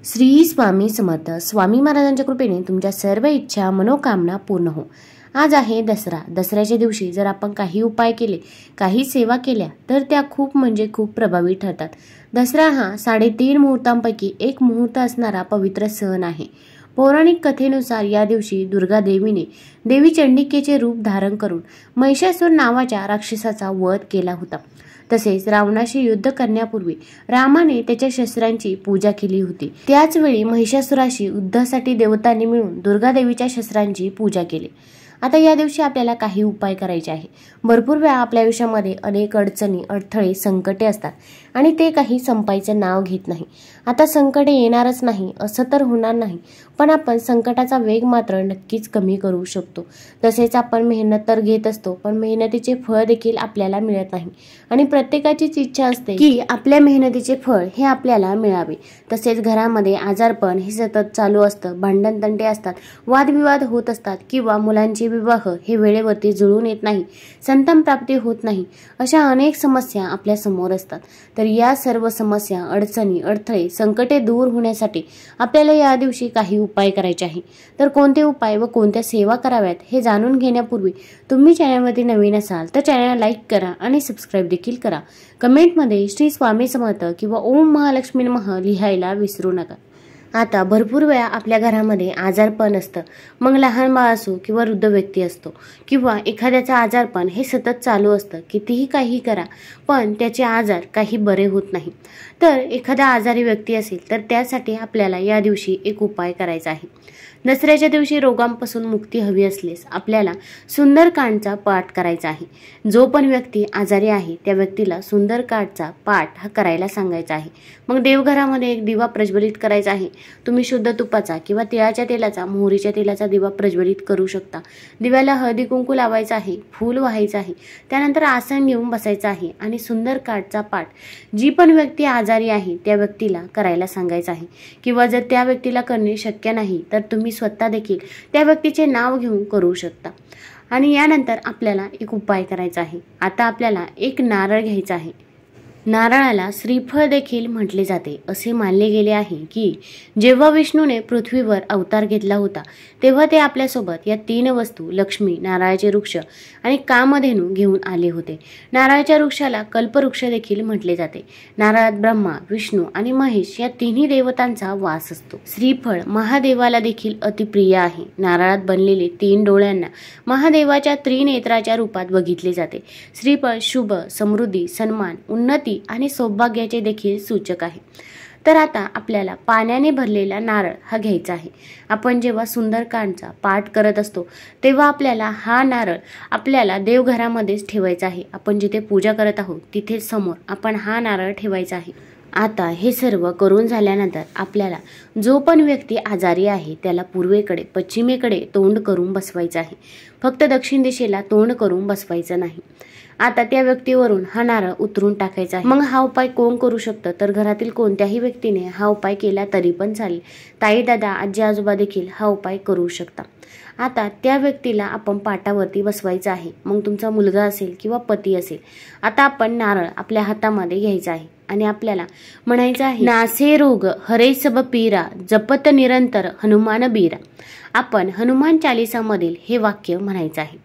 श्री स्वामी समर्थ. स्वामी महाराजांच्या कृपेने तुमच्या सर्व इच्छा मनोकामना पूर्ण हो. आज आहे दसरा. दसऱ्याच्या दिवशी जर आपण काही उपाय केले, काही सेवा केल्या तर त्या खूप खूप प्रभावी ठरतात. दसरा हा 3.5 मुहूर्तांपैकी एक मुहूर्त असणारा पवित्र सण आहे. पौराणिक कथेनुसार या दिवशी दुर्गा देवीने देवी चंडिकेचे रूप धारण करून महिषासूर नावाच्या राक्षसाचा वध केला होता. तसेच रावणाशी युद्ध करण्यापूर्वी रामाने त्याच्या शस्त्रांची पूजा केली होती. त्याच वेळी महिषासुराशी युद्धासाठी देवतांनी मिळून दुर्गा देवीच्या शस्त्रांची पूजा केली. आता या दिवशी आपल्याला काही उपाय करायचे आहे. भरपूर वेळा आपल्या आयुष्यामध्ये अनेक अडचणी, अडथळे, संकटे असतात आणि ते काही संपायचं नाव घेत नाही. आता संकटे येणारच नाही असं तर होणार नाही, पण आपण संकटाचा वेग मात्र नक्कीच कमी करू शकतो. तसेच आपण मेहनत तर घेत असतो, पण मेहनतीचे फळ देखील आपल्याला मिळत नाही आणि प्रत्येकाचीच इच्छा असते की आपल्या मेहनतीचे फळ हे आपल्याला मिळावे. तसेच घरामध्ये आजारपण हे सतत चालू असतं, भांडणतंटे असतात, वादविवाद होत असतात किंवा मुलांचे विवाह हे वेळेवरती जुळून येत नाही, संतान प्राप्ती होत नाही, अशा अनेक समस्या आपल्या समोर असतात. तर या सर्व समस्या, अडचणी, अडथळे, संकटे दूर होण्यासाठी आपल्याला या दिवशी काही उपाय करायचे आहे. तर कोणते उपाय व कोणत्या सेवा कराव्यात हे जाणून घेण्यापूर्वी तुम्ही चॅनलमध्ये नवीन असाल तर चॅनलला लाईक करा आणि सबस्क्राईब देखील करा. कमेंटमध्ये श्री स्वामी समर्थ किंवा ओम महालक्ष्मी नमः लिहायला विसरू नका. आता भरपूर वेळा आपल्या घरामध्ये आजारपण असतं, मग लहान बाळ असो किंवा वृद्ध व्यक्ती असतो किंवा एखाद्याचं आजारपण हे सतत चालू असतं. कितीही काही करा पण त्याचे आजार काही बरे होत नाही. तर एखादा आजारी व्यक्ती असेल तर त्यासाठी आपल्याला या दिवशी एक उपाय करायचा आहे. दसऱ्याच्या दिवशी रोगांपासून मुक्ती हवी असल्यास आपल्याला सुंदरकांडचा पाठ करायचा आहे. जो पण व्यक्ती आजारी आहे त्या व्यक्तीला सुंदरकांडचा पाठ हा करायला सांगायचा आहे. मग देवघरामध्ये एक दिवा प्रज्वलित करायचा आहे. तुम्ही शुद्ध तुपाचा किंवा तिळाच्या तेलाचा, मोहरीच्या तेलाचा दिवा प्रज्वलित करू शकता. दिव्याला हळदी कुंकू लावायचा आहे, फूल व्हायचं आहे. त्यानंतर आसन घेऊन बसायचं आहे आणि सुंदरकांडचा पाठ जी पण व्यक्ती आजारी आहे त्या व्यक्तीला करायला सांगायचं आहे. किंवा जर त्या व्यक्तीला करणे शक्य नाही तर तुम्ही स्वतः देखील त्या व्यक्तीचे नाव घेऊन करू शकता. आणि यानंतर आपल्याला एक उपाय करायचा आहे. आता आपल्याला एक नारळ घ्यायचा आहे. नारळाला श्रीफळ देखील म्हटले जाते. असे मानले गेले आहे की जेव्हा विष्णूने पृथ्वीवर अवतार घेतला होता तेव्हा ते आपल्यासोबत या 3 वस्तू, लक्ष्मी, नारळाचे वृक्ष आणि कामधेनू घेऊन आले होते. नारळाच्या वृक्षाला कल्पवृक्ष देखील म्हटले जाते. नारळात ब्रह्मा, विष्णू आणि महेश या तिन्ही देवतांचा वास असतो. श्रीफळ महादेवाला देखील अतिप्रिय आहे. नारळात बनलेले 3 डोळ्यांना महादेवाच्या त्रिनेत्राच्या रूपात बघितले जाते. श्रीफळ शुभ, समृद्धी, सन्मान, उन्नती आणि सौभाग्याचे देखील सूचक आहे. तर आता आपल्याला पाण्याने भरलेला नारळ हा घ्यायचा आहे. आपण जेव्हा सुंदरकांडचा पाठ करत असतो तेव्हा आपल्याला हा नारळ आपल्याला देवघरामध्येच ठेवायचा आहे. आपण जिथे पूजा करत आहोत तिथे समोर आपण हा नारळ ठेवायचा आहे. आता हे सर्व करून झाल्यानंतर आपल्याला जो पण व्यक्ती आजारी आहे त्याला पूर्वेकडे, पश्चिमेकडे तोंड करून बसवायचं आहे. फक्त दक्षिण दिशेला तोंड करून बसवायचं नाही. आता त्या व्यक्तीवरून हा नारळ उतरून टाकायचा आहे. मग हा उपाय कोण करू शकतं तर घरातील कोणत्याही व्यक्तीने हा उपाय केला तरी पण चालेल. ताई, दादा, आजी, आजोबा देखील हा उपाय करू शकता. आता त्या व्यक्तीला आपण पाटावरती बसवायचं आहे. मग तुमचा मुलगा असेल किंवा पती असेल. आता आपण नारळ आपल्या हातामध्ये घ्यायचा आहे आणि आपल्याला म्हणायचं आहे, नासे रोग हरे सब पीरा, जपत निरंतर हनुमान बीरा. आपण हनुमान चालिसामधील हे वाक्य म्हणायचं आहे.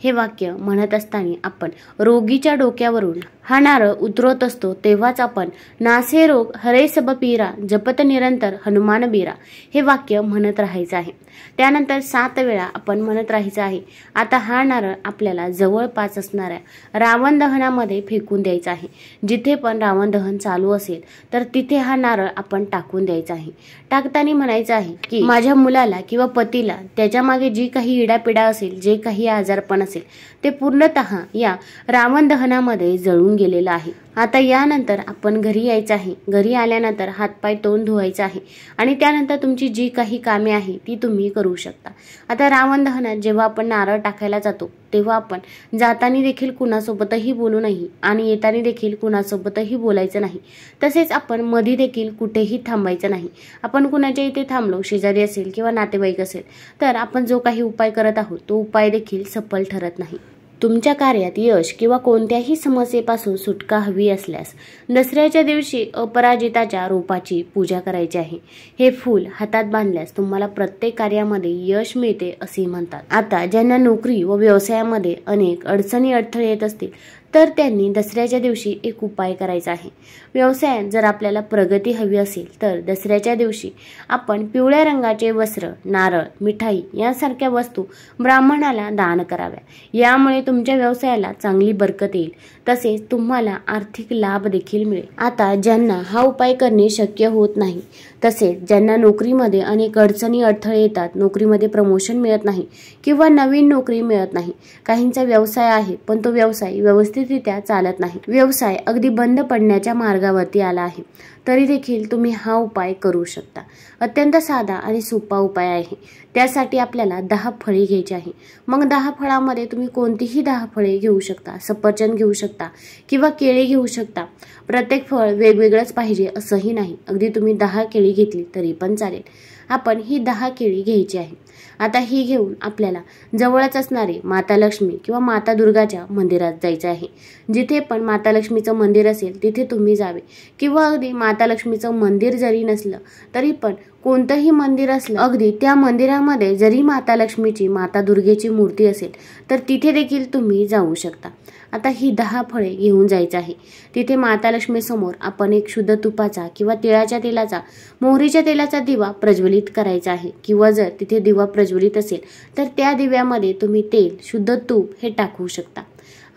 हे वाक्य म्हणत असताना आपण रोगीच्या डोक्यावरून हा नारळ उतरवत असतो तेव्हाच आपण नासे रोग हरे सब पीरा, जपत निरंतर हनुमान बीरा हे वाक्य म्हणत राहायचं आहे. त्यानंतर 7 वेळा आपण म्हणत राहायचं आहे. आता हा नारळ आपल्याला जवळपास असणाऱ्या रावण दहनामध्ये फेकून द्यायचा आहे. जिथे पण रावण दहन चालू असेल तर तिथे हा नारळ आपण टाकून द्यायचा आहे. टाकताना म्हणायचं आहे की माझ्या मुलाला किंवा पतीला त्याच्या मागे जी काही इडापिडा असेल, जे काही आजारपण असेल ते पूर्णतः या रावण दहनामध्ये जळून गेलेलं आहे. आता यानंतर आपण घरी यायचं आहे. घरी आल्यानंतर हातपाय तोंड धुवायचं आहे आणि त्यानंतर तुमची जी काही कामे आहे ती तुम्ही करू शकता. आता रावण दहनात जेव्हा आपण नारळ टाकायला जातो तेव्हा आपण जाताना देखील कुणासोबतही बोलू नाही आणि येताना देखील कुणासोबतही बोलायचं नाही. तसेच आपण मध्ये देखील कुठेही थांबायचं नाही. आपण कुणाच्या इथे थांबलो, शेजारी असेल किंवा नातेवाईक असेल, तर आपण जो काही उपाय करत आहोत तो उपाय देखील सफल ठरत नाही. तुमच्या कार्यात यश किंवा कोणत्याही समस्येपासून सुटका हवी असल्यास दसऱ्याच्या दिवशी अपराजिताच्या रूपाची पूजा करायची आहे। हे फूल हातात बांधल्यास तुम्हाला प्रत्येक कार्यामध्ये यश मिळते असे म्हणतात। आता ज्यांना नोकरी व व्यवसायामध्ये अनेक अडचणी अडथळे येत असतील तर त्यांनी दसऱ्याच्या दिवशी एक उपाय करायचा आहे। व्यवसायात जर आपल्याला प्रगती हवी असेल तर दसऱ्याच्या दिवशी आपण पिवळ्या रंगाचे वस्त्र, नारळ, मिठाई यासारख्या वस्तू ब्राह्मणाला दान कराव्या। यामुळे तुमच्या व्यवसायाला चांगली बरकत येईल, तसेच तुम्हाला आर्थिक लाभ देखील मिळेल। आता ज्यांना हा उपाय करणे शक्य होत नाही, तसेच ज्यांना नोकरीमध्ये अनेक अडचणी अडथळे येतात, नोकरीमध्ये प्रमोशन मिळत नाही किंवा नवीन नोकरी मिळत नाही, काहींचा व्यवसाय आहे पण तो व्यवसाय व्यवस्थितरित्या चालत नाही, व्यवसाय अगदी बंद पडण्याच्या मार्गावरती आला आहे, तरी देखील तुम्ही हा उपाय करू शकता। अत्यंत साधा आणि सोपा उपाय आहे। त्यासाठी आपल्याला 10 फळे घ्यायची आहे। मग 10 फळामध्ये तुम्ही कोणतीही 10 फळे घेऊ शकता, सफरचंद घेऊ शकता किंवा केळी घेऊ शकता। प्रत्येक फळ वेगवेगळंच पाहिजे असंही नाही, अगदी तुम्ही 10 केळी घेतली तरी पण चालेल। आपण ही 10 केळी घ्यायची आहे। आता ही घेऊन आपल्याला जवळच असणारे माता लक्ष्मी किंवा माता दुर्गाच्या मंदिरात जायचं आहे। जिथे पण माता लक्ष्मीचं मंदिर असेल तिथे तुम्ही जावे, किंवा अगदी माता लक्ष्मीचं मंदिर जरी नसलं तरी पण कोणतंही मंदिर असलं, अगदी त्या मंदिरामध्ये जरी माता लक्ष्मीची, माता दुर्गेची मूर्ती असेल तर तिथे देखील तुम्ही जाऊ शकता। आता ही 10 फळे घेऊन जायचं आहे। तिथे माता लक्ष्मी समोर आपण एक शुद्ध तुपाचा किंवा तिळाच्या तेलाचा, मोहरीच्या तेलाचा दिवा प्रज्वलित करायचा आहे, किंवा जर तिथे दिवा प्रज्वलित असेल तर त्या दिव्यामध्ये तुम्ही तेल, शुद्ध तूप हे टाकू शकता।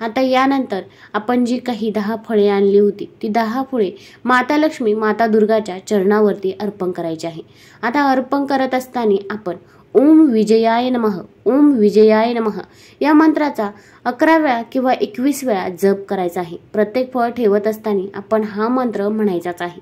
आता यानंतर आपण जी काही 10 फळे आणली होती ती 10 फळे माता लक्ष्मी, माता दुर्गाच्या चरणावरती अर्पण करायची आहे। आता अर्पण करत असताना आपण ओम विजयाय नमः, ओम विजयाय नमः या मंत्राचा 11 वेळा किंवा 21 वेळा जप करायचा आहे। प्रत्येक फळ ठेवत असताना आपण हा मंत्र म्हणायचाच आहे।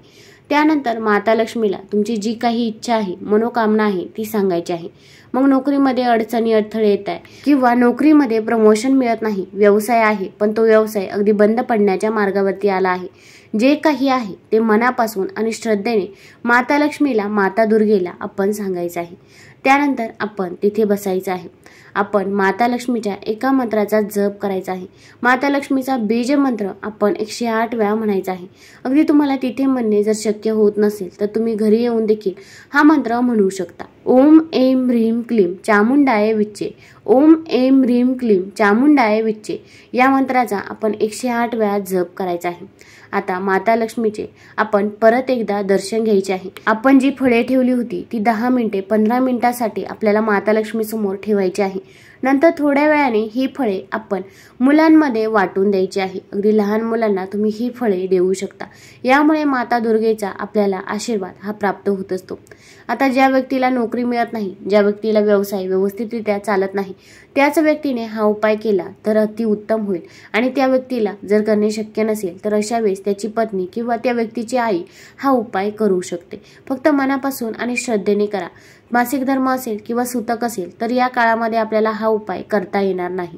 त्यानंतर माता लक्ष्मीला तुमची जी काही इच्छा आहे, मनोकामना आहे ती सांगायची आहे। मग नोकरीमध्ये अडचणी अडथळे येत आहे किंवा नोकरीमध्ये प्रमोशन मिळत नाही, व्यवसाय आहे पण तो व्यवसाय अगदी बंद पडण्याच्या मार्गावरती आला आहे, जे काही आहे ते मनापासून आणि श्रद्धेने माता लक्ष्मीला, माता दुर्गेला आपण सांगायचं आहे। त्यानंतर आपण तिथे बसायचं आहे। आपण माता लक्ष्मीच्या एका मंत्राचा जप करायचा आहे। माता लक्ष्मीचा बीज मंत्र आपण 108 वेळा म्हणायचा आहे। अगदी तुम्हाला तिथे म्हणणे जर शक्य होत नसेल तर तुम्ही घरी येऊन देखील हा मंत्र म्हणू शकता। ओम ऐं ह्रीं क्लीं चामुंडाय विच्चे, ओम ऐं ह्रीं क्लीं चामुंडाय विच्चे या मंत्राचा आपण 108 वेळा जप करायचा आहे। आता माता लक्ष्मीचे आपण परत एकदा दर्शन घ्यायचे आहे। आपण जी फळे ठेवली होती ती 10 मिनिटे 15 मिनिटांसाठी आपल्याला माता लक्ष्मी समोर ठेवायची आहे। नंतर थोड्या वेळाने ही फळे आपण मुलांमध्ये वाटून द्यायची आहे। अगदी लहान मुलांना तुम्ही ही फळे देऊ शकता। यामुळे माता दुर्गेचा आपल्याला आशीर्वाद हा प्राप्त होत असतो। आता ज्या व्यक्तीला नोकरी मिळत नाही, ज्या व्यक्तीला व्यवसाय व्यवस्थितरित्या चालत नाही, त्याच व्यक्तीने हा उपाय केला तर अति उत्तम होईल। आणि त्या व्यक्तीला जर करणे शक्य नसेल तर अशा वेळेस त्याची पत्नी किंवा त्या व्यक्तीची आई हा उपाय करू शकते। फक्त मनापासून आणि श्रद्धेने करा। मासिक धर्म असेल किंवा सुतक असेल तर या काळामध्ये आपल्याला हा उपाय करता येणार नाही।